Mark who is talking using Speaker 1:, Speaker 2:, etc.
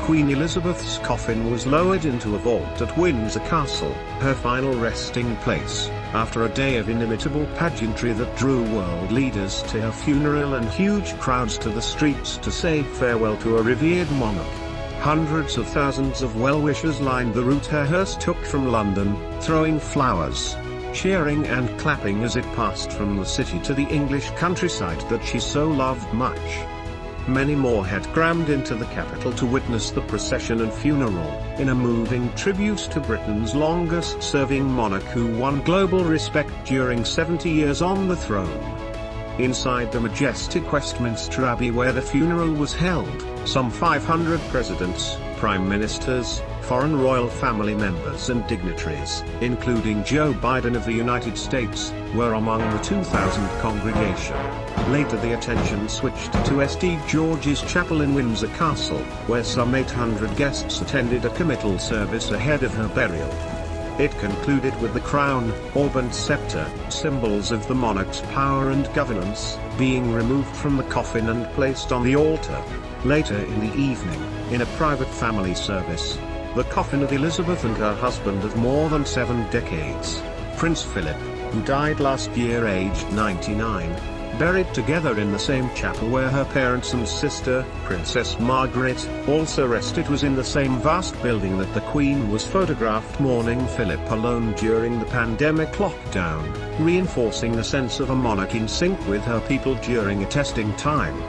Speaker 1: Queen Elizabeth's coffin was lowered into a vault at Windsor Castle, her final resting place, after a day of inimitable pageantry that drew world leaders to her funeral and huge crowds to the streets to say farewell to a revered monarch. Hundreds of thousands of well-wishers lined the route her hearse took from London, throwing flowers, cheering and clapping as it passed from the city to the English countryside that she so loved much. Many more had crammed into the capital to witness the procession and funeral, in a moving tribute to Britain's longest-serving monarch who won global respect during 70 years on the throne. Inside the majestic Westminster Abbey where the funeral was held, some 500 presidents, prime ministers, foreign royal family members and dignitaries, including Joe Biden of the United States, were among the 2,000 congregation. Later the attention switched to St. George's Chapel in Windsor Castle, where some 800 guests attended a committal service ahead of her burial. It concluded with the crown, orb and scepter, symbols of the monarch's power and governance, being removed from the coffin and placed on the altar. Later in the evening, in a private family service, the coffin of Elizabeth and her husband of more than 7 decades, Prince Philip, who died last year aged 99, buried together in the same chapel where her parents and sister, Princess Margaret, also rested, was in the same vast building that the Queen was photographed mourning Philip alone during the pandemic lockdown, reinforcing the sense of a monarch in sync with her people during a testing time.